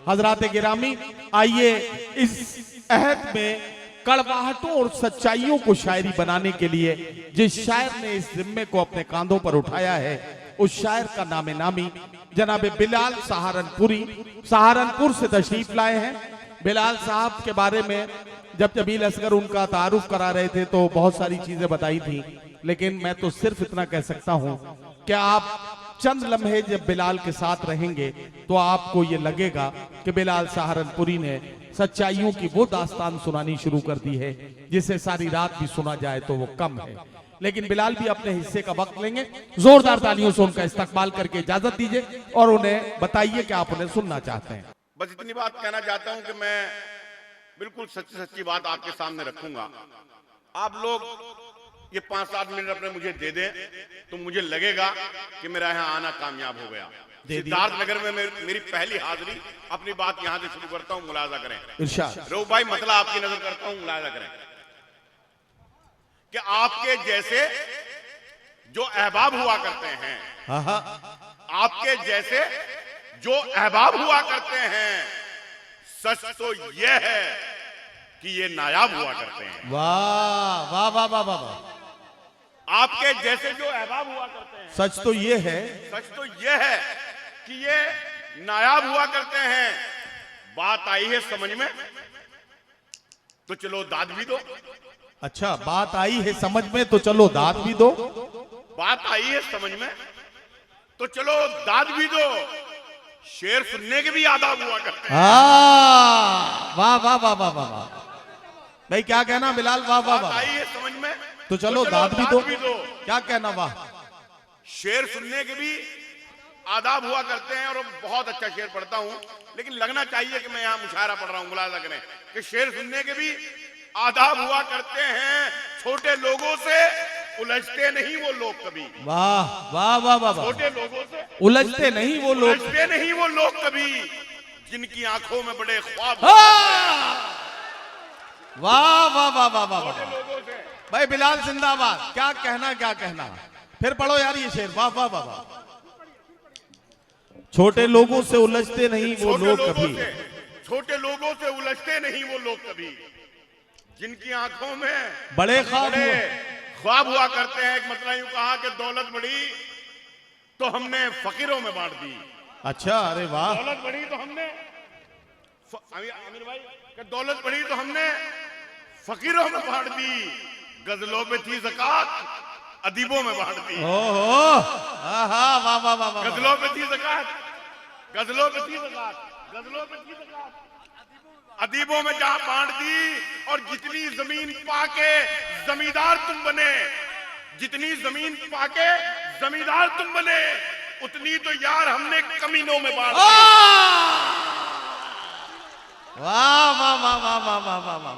हजरात गिरामी, आइए इस अहद में कड़वाहटों और सच्चाइयों को शायरी बनाने के लिए जिस शायर ने इस जिम्मे को अपने कांधों पर उठाया है, उस शायर का नामे नामी जनाब बिलाल सहारनपुरी सहारनपुर से तशरीफ लाए हैं। बिलाल साहब के बारे में जब जमील असगर उनका तारुफ करा रहे थे तो बहुत सारी चीजें बताई थी, लेकिन मैं तो सिर्फ इतना कह सकता हूं कि आप चंद लम्हे जब बिलाल के साथ रहेंगे तो आपको ये लगेगा कि बिलाल सहारनपुरी ने सच्चाइयों की वो दास्तान सुनानी शुरू कर दी है जिसे सारी रात भी सुना जाए तो वो कम है। लेकिन बिलाल भी अपने हिस्से का वक्त लेंगे। जोरदार तालियों से उनका इस्तकबाल करके इजाजत दीजिए और उन्हें बताइए कि आप उन्हें सुनना चाहते हैं। बस इतनी बात कहना चाहता हूं कि मैं बिल्कुल सच्ची सच्ची बात आपके सामने रखूंगा। आप लोग ये 5-7 मिनट अपने मुझे दे दें तो मुझे लगेगा कि मेरा यहाँ आना कामयाब हो गया। सिद्धार्थ नगर में मेरी पहली हाजिरी, अपनी बात यहाँ से शुरू करता हूँ, मुलाजा करें। इरशाद। रोहू भाई मतलब आपकी नजर करता हूँ, मुलाजा करें कि आपके जैसे जो अहबाब हुआ करते हैं, आपके जैसे जो अहबाब हुआ करते हैं, सच तो यह है कि ये नायाब हुआ करते हैं। वाह वाह वाह वाह वाह। आपके जैसे जो अहबाब हुआ करते हैं, सच तो ये है, सच तो ये है कि ये नायाब हुआ करते हैं। बात आई है समझ में तो चलो दाद भी दो। अच्छा, बात आई है समझ में तो चलो दाद भी दो। बात आई है समझ में तो चलो दाद भी दो। शेर सुनने के भी आदाब हुआ करते हैं। वाह वाह वाह वाह वाह भाई, क्या कहना बिलाल? वाह वाह वाह। आई है समझ में तो चलो दाद भी दो। क्या कहना? वाह। शेर सुनने के भी आदाब हुआ करते हैं और बहुत अच्छा शेर पढ़ता हूं, लेकिन लगना चाहिए कि मैं यहाँ मुशायरा पढ़ रहा हूँ। मुलाजा करें कि शेर सुनने के भी आदाब हुआ करते हैं। छोटे लोगों से उलझते नहीं वो लोग कभी। वाह वाह वाह वाह। छोटे लोगों से उलझते नहीं वो लोग, उलझते नहीं वो लोग कभी, जिनकी आंखों में बड़े ख्वाब। वाह वाह वाह वाह वाह भाई, बिलाल जिंदाबाद। क्या कहना, क्या कहना? फिर पढ़ो यार ये शेर। वाह वाह वाह वाह। छोटे लोगों से उलझते नहीं वो लोग कभी, छोटे लोगों से उलझते नहीं वो लोग कभी, जिनकी आंखों में बड़े ख्वाब हुआ करते हैं। एक मतलब यूं कहा कि दौलत बढ़ी तो हमने फकीरों में बांट दी। अच्छा, अरे वाह। दौलत बढ़ी तो हमने आमिर भाई कि दौलत बढ़ी तो हमने फकीरों में बांट दी। गजलों पे थी ज़कात, अदीबों में बांट दी। वाह वाह वाह वाह। गजलों पे थी ज़कात, गजलों पे थी ज़कात, गजलों पे थी ज़कात, अदीबों में जहां बांट दी। और जितनी जमीन पाके जमींदार तुम बने, जितनी जमीन पाके जमींदार तुम बने, उतनी तो यार हमने कमीनों में बांट दी। वाह वाह वाह वाह वाह वाह वाह वाह।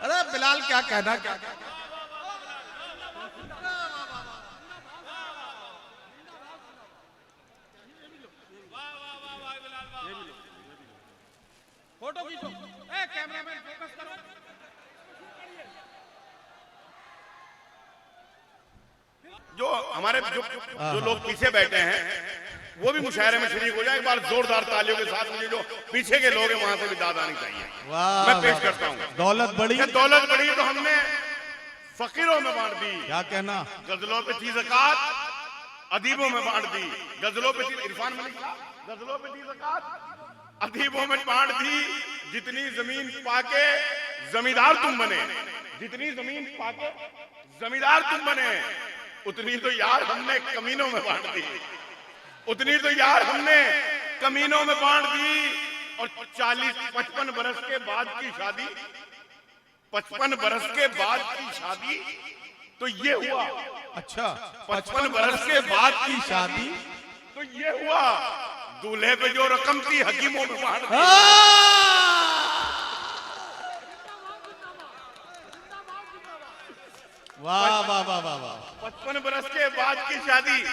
अरे बिलाल, क्या कहना, क्या कहना? फोटो खींचो। कैमरामैन फोकस करो। जो हमारे जो लोग पीछे बैठे हैं वो भी मुशायरे में शरीक हो जाए। एक बार जोरदार तालियों के साथ मुझे जो पीछे के लोग हैं वहां से भी दाद आनी चाहिए। मैं पेश करता हूँ। दौलत बढ़ी, दौलत बढ़ी तो हमने फकीरों में बांट दी। क्या कहना? गजलों पे थी ज़कात, अदीबों में बांट दी। गजलों पे थी, इरफान मलिक साहब, गजलों पे थी ज़कात, अदीबों में बांट दी। जितनी जमीन पाके जमींदार तुम बने, जितनी जमीन पाके जमींदार तुम बने, उतनी तो यार हमने कमीनों में बांट दी। उतनी तो यार हमने कमीनों में बांट दी। और 40-55 बरस के बाद की शादी, 55 बरस के बाद की शादी तो ये हुआ। अच्छा, 55 बरस के बाद की शादी तो ये हुआ। दूल्हे पे जो रकम थी हकीमों में बांट दी। वाह वाह वाह वाह वाह। 55 बरस के बाद की शादी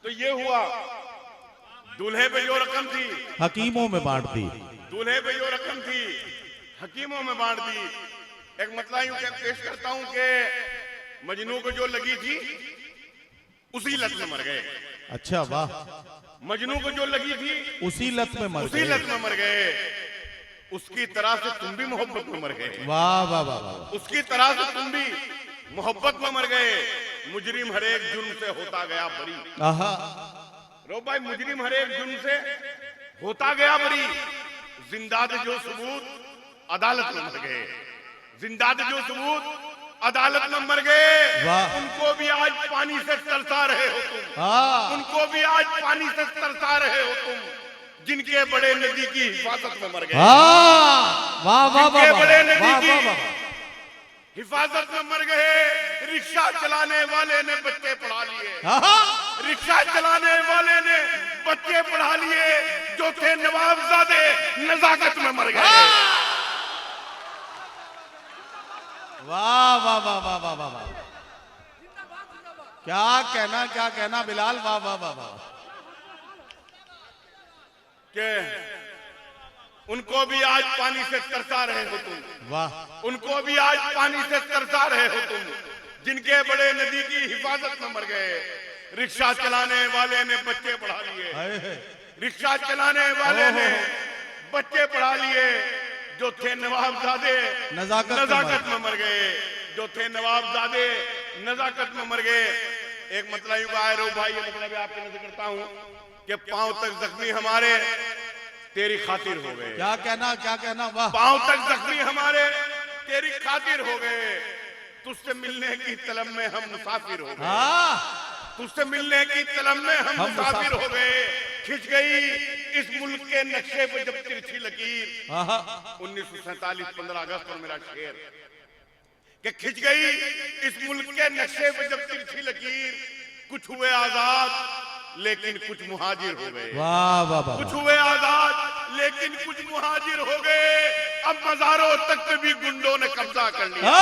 तो ये हुआ। दूल्हे पे जो रकम थी हकीमों में बांट दी। दूल्हे पे जो रकम थी हकीमों में बांट दी। एक मतलब यूं पेश करता हूं कि मजनू को जो लगी थी उसी लत में मर गए। अच्छा वाह, मजनू को जो लगी थी उसी लत में मर उसी गए। लत में मर गए। उसकी तरह से तुम भी मोहब्बत में मर गए। वाह वाह वाह वाह। उसकी तरह से तुम भी मोहब्बत में मर गए। मुजरिम हर एक जुर्म से होता गया बरी। आहा, रो भाई, मुजरिम हर एक जुर्म से होता गया बरी। जिंदा थे जो सबूत अदालत में मर गए। जिंदा थे जो सबूत अदालत में मर गए। वाह। उनको भी आज पानी से तरसा रहे हो तुम। हाँ, उनको भी आज पानी से तरसा रहे हो तुम, जिनके बड़े नदी की हिफाजत में मर गए। हाँ, वाह वाह वाह जिनके वाह, बड़े नदी वाह की वाह वाह। हिफाजत में मर गए। रिक्शा चलाने वाले ने बच्चे पढ़ा लिए। हाँ, रिक्शा चलाने वाले ने बच्चे पढ़ा लिए, जो थे नवाबजादे नजाकत में मर गए। वाह वाह वाह वाह वाह वाह वाह। क्या कहना बिलाल, वाह वाह वाह वाह। के उनको भी आज पानी से तरसा रहे हो तुम। वाह, उनको भी आज पानी से तरसा रहे हो तुम, जिनके बड़े नदी की हिफाजत में मर गए। रिक्शा चलाने वाले ने बच्चे पढ़ा लिए। हाय हाय। रिक्शा चलाने वाले ने बच्चे पढ़ा लिए, जो थे नवाबजादे नजाकत में मर गए। जो थे नवाबजादे नजाकत में मर गए। एक मतलब यूं कहा है रो भाई, ये मतलब आपके नजर करता हूं कि पांव तक जख्मी हमारे तेरी खातिर हो गए। क्या कहना, वाह। पांव तक जख्मी हमारे तेरी खातिर हो गए। तुझसे मिलने की तलब में हम मुसाफिर हो गए। हाँ, तुझसे मिलने की तलब में हम मुसाफिर हो गए। खिंच गई इस मुल्क के नक्शे पे जब तिरछी लकीर। आहा, 1947 15 अगस्त पर मेरा शेर कि खिंच गई इस मुल्क के नक्शे पे जब तिरछी लकीर। कुछ हुए आजाद लेकिन कुछ मुहाजिर हो गए। वाह वाह वाह। कुछ हुए आजाद लेकिन कुछ मुहाजिर हो गए। अब मज़ारों तक पे भी गुंडों ने कब्जा कर लिया।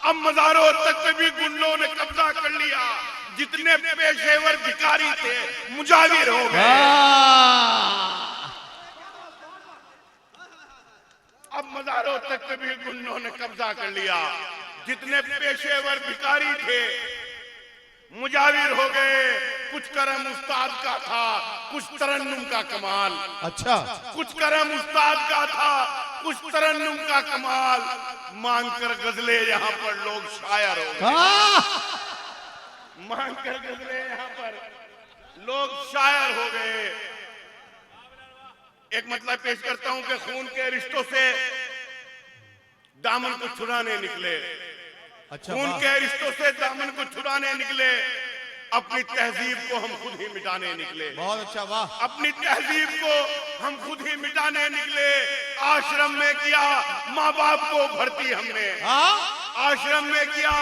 अब मज़ारों तक पे भी गुंडों ने कब्जा कर लिया। जितने पेशेवर भिखारी थे मुजाहिर हो गए। अब मज़ारों तक पे भी गुंडों ने कब्जा कर लिया। जितने पेशेवर भिखारी थे मुजाहिर हो गए। कुछ करम उस्ताद का था, कुछ तरन्नुम का कमाल। अच्छा, कुछ करम उस्ताद का था, कुछ तरन्नुम का कमाल। मांग कर गजले यहाँ पर लोग शायर हो गए। मांग कर गजले यहाँ पर लोग शायर हो गए। एक मतलब पेश करता हूं कि खून के रिश्तों से दामन को छुड़ाने निकले। अच्छा, खून के रिश्तों से दामन को छुड़ाने निकले। अपनी तहजीब को हम खुद ही मिटाने निकले। बहुत अच्छा, वाह। अपनी तहजीब को हम खुद ही मिटाने निकले। आश्रम में किया माँ बाप को भर्ती हमने। आश्रम में किया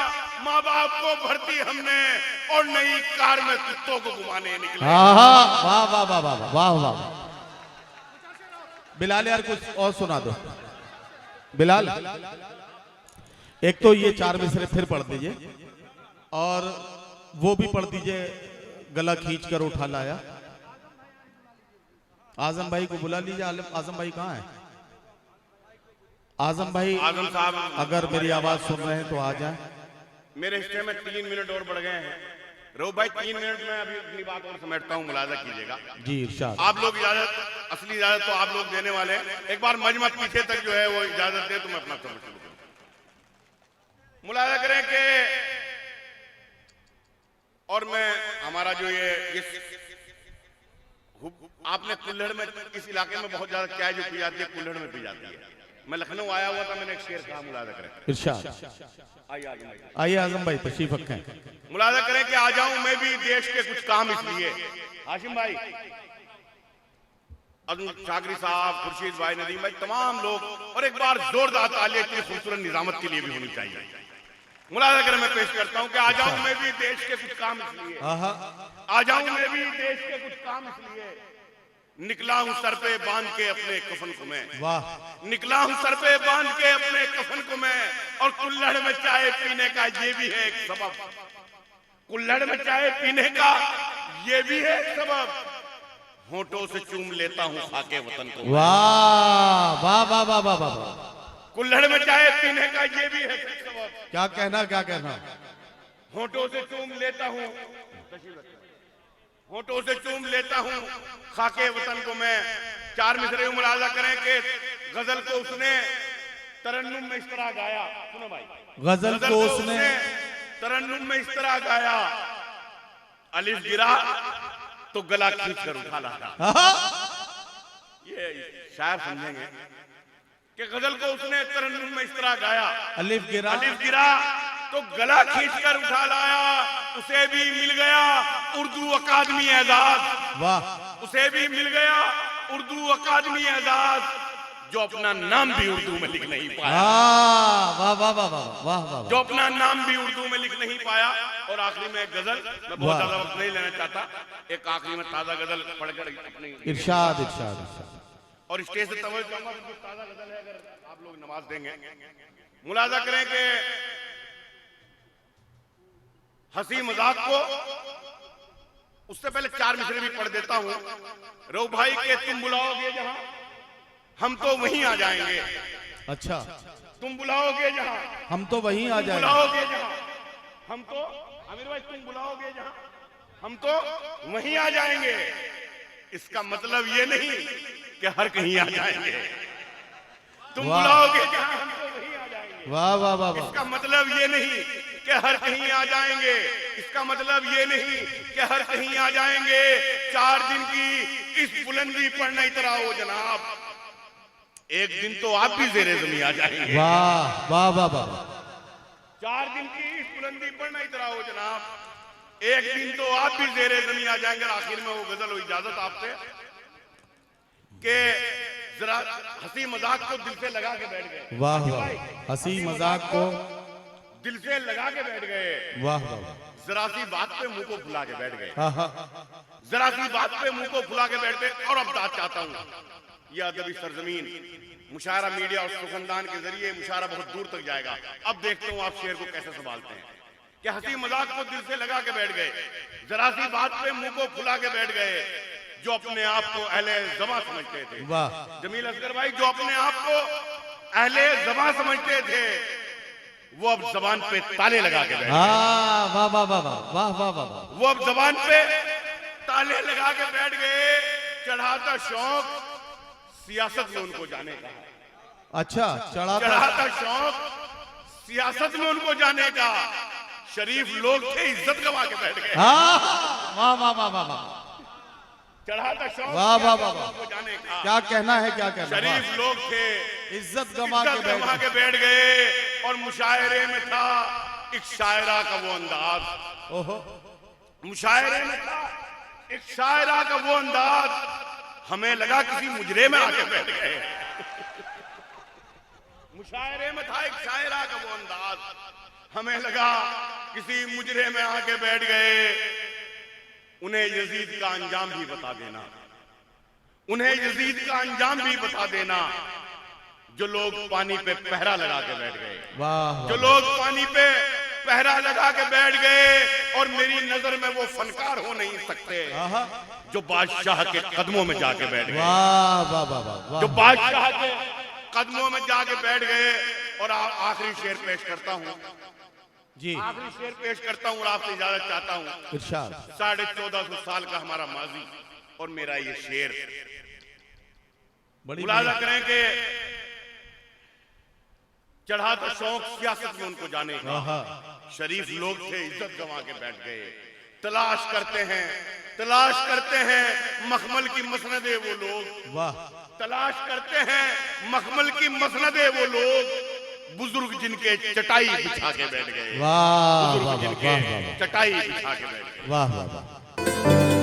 माँ बाप को भर्ती हमने, और नई कार में कुत्तों को घुमाने निकले। वाह वाह वाह वाह वाह वाह वाह। बिलाल यार कुछ और सुना दो। बिलाल, एक तो ये 4 मिसरे फिर पढ़ दीजिए, और वो भी पढ़ दीजिए, गला खींच कर उठा लाया। आजम भाई को बुला लीजिए। आजम भाई कहाँ है? आजम भाई, आजम साहब अगर मेरी आवाज सुन रहे हैं तो आ जाए। मेरे हिस्से में 3 मिनट और बढ़ गए हैं। रो भाई 3 मिनट में अभी अपनी बात और समेटता हूँ, मुलाजा कीजिएगा। जी इरशाद। आप लोग इजाजत, असली इजाजत तो आप लोग देने वाले हैं। एक बार मजमा पीछे तक जो है वो इजाजत दे तो मैं अपना समय शुरू करूँ। मुलाजा करें कि, और मैं हमारा जो ये आपने कुल्हड़ में, इस इलाके में बहुत ज्यादा चाय जो पी जाती है कुल्हड़ में पी जाती है। मैं लखनऊ आया हुआ था, मैंने एक शेर कहा, मुलाजा करें। इरशाद। आइए आजम भाई तशरीफ रखें। मुलाजा करें कि आ जाऊं मैं भी देश के कुछ काम इसलिए। हाशिम भाई, अब्दुल शाकरी साहब, खुर्शीद भाई, नदीम भाई, तमाम लोग, और एक बार जोरदार तालियां इतनी खूबसूरत निजामत के लिए भी होनी चाहिए। मुलाजा करें मैं पेश करता हूं कि आ जाऊं मैं भी देश के कुछ काम इसलिए। आ जाऊं मैं भी देश के कुछ काम इसलिए। निकला हूं सर पे बांध के अपने कफन को मैं। वाह। निकला हूं सर पे बांध के अपने कफन को मैं, और कुल्हड़ में चाय पीने का ये भी है एक सबब। कुल्हड़ में चाय पीने का ये भी है एक सबब। होठों से चूम लेता हूं खाके वतन को। वाह वाह वाह वाह वाह वाह। कुल्हड़ में चाय पीने का ये भी है एक सबब। क्या कहना। होठों से चूम लेता हूं होठों से चूम लेता हूँ खाके वतन को मैं। चार मिसरे मुलाजा करें कि गजल को उसने तरन्नुम में इस तरह गाया। सुनो भाई, गजल को उसने तरन्नुम में इस तरह गाया, अलिफ गिरा तो गला खींच कर उठा लाया। ये शायर समझेंगे कि गजल को उसने तरन्नुम में इस तरह गाया, अलिफ गिरा तो गला खींच कर उठा लाया। उसे भी मिल गया उर्दू अकादमी एजाज, वाह, उसे भी मिल गया उर्दू अकादमी एजाज, जो अपना नाम भी उर्दू में लिख नहीं पाया। वाह वाह वाह वाह वाह वाह, जो अपना नाम भी उर्दू में लिख नहीं पाया। और आखिरी में एक गजल, मैं बहुत ज्यादा वक्त नहीं लेना चाहता, एक आखिरी में ताजा गजल पढ़कर अपनी इरशाद इरशाद इरशाद। और स्टेज से तवज्जो चाहूंगा, जो ताजा गजल है, अगर आप लोग नमाज देंगे मुलाजा करें कि हंसी मजाक को, उससे पहले चार मिसरे भी पढ़ देता हूं। रो भाई के तुम बुलाओगे जहां हम तो वहीं आ जाएंगे। अच्छा, तुम बुलाओगे जहां हम तो वहीं आ जाएंगे। बुलाओगे जहां हम तो, आमिर भाई तुम बुलाओगे जहां हम तो वहीं आ जाएंगे। इसका मतलब ये नहीं कि हर कहीं आ जाएंगे। तुम बुलाओगे जहां हम तो वहीं आ जाएंगे। वाह वाह वाह वाह। इसका मतलब ये नहीं कि हर कहीं आ जाएंगे। इसका मतलब ये नहीं कि हर कहीं आ जाएंगे। 4 दिन की इस बुलंदी पर नहीं इतराओ जनाब, एक दिन तो आप भी ज़ेरे ज़मीं आ जाएंगे। वाह वाह वाह वाह। 4 दिन की इस बुलंदी पर नहीं इतराओ जनाब, एक दिन तो आप भी ज़ेरे ज़मीं आ जाएंगे। आखिर में वो गजल, इजाजत आपसे कि जरा हंसी मजाक को दिल से लगा के बैठ गए। वाह वाह, हंसी मजाक को दिल से लगा के बैठ गए। वाह वाह, जरा सी बात पे मुंह को फुला के बैठ गए। हाँ हाँ, जरा सी बात पे मुंह को फुला के बैठ गए। और अब बात चाहता हूँ, यह अदबी सरजमीन मुशायरा मीडिया और सुगंधान के जरिए मुशायरा बहुत दूर तक जाएगा। अब देखता हूँ आप शेर को कैसे संभालते हैं कि हंसी मजाक को दिल से लगा के बैठ गए, जरा सी बात पे मुंह को फुला के बैठ गए, जो अपने आप को अहले ज़बां समझते थे। वाह, जमील असगर भाई, जो अपने आप को अहले ज़बां समझते थे, वो अब जबान पे ताले लगा के बैठ गए। वाह वाह वाह वाह वाह वाह वाह। वो अब जबान पे ताले लगा के बैठ गए। चढ़ाता शौक सियासत में उनको जाने का। अच्छा, चढ़ाता शौक सियासत में उनको जाने का। शरीफ लोग थे, इज्जत गवा के बैठ गए। वाह वाह वाह वाह वाह। चढ़ाता शौक वाह वाह वाह वाह, उनको जाने का। क्या कहना है, क्या कहना है। शरीफ लोग थे, इज्जत गमा के बैठ गए। और मुशायरे में था एक शायरा का वो अंदाज। ओहो, मुशायरे में था एक शायरा का वो अंदाज, हमें लगा किसी मुजरे में आके बैठ गए। मुशायरे में था एक शायरा का वो अंदाज, हमें लगा किसी मुजरे में आके बैठ गए। उन्हें यजीद का अंजाम भी बता देना, उन्हें यजीद का अंजाम भी बता देना, जो लोग पानी पे पहरा लगा के बैठ गए। वाह, जो लोग पानी पे पहरा लगा के बैठ गए। और मेरी नजर में वो फनकार हो नहीं सकते जो बादशाह के कदमों में जाके बैठ गए। वाह वाह वाह वाह, जो बादशाह के कदमों में जाके बैठ गए। और आखिरी शेर पेश करता हूँ जी, आखिरी शेर पेश करता हूँ और आपसे इजाजत चाहता हूँ। इरशाद। 1450 साल का हमारा माजी और मेरा ये शेर, बड़ी मुलाजा करें कि चढ़ा था शौक सियासत में उनको जाने का। शरीफ लोग थे, इज्जत गंवा के बैठ गए। तलाश करते हैं मखमल की मसनदे वो लोग। वाह, तलाश करते हैं मखमल की मसनदे वो लोग, बुजुर्ग जिनके चटाई बिछा के बैठ गए। वाह वाह वाह, चटाई बिछा के बैठ गए। वाह वाह वाह।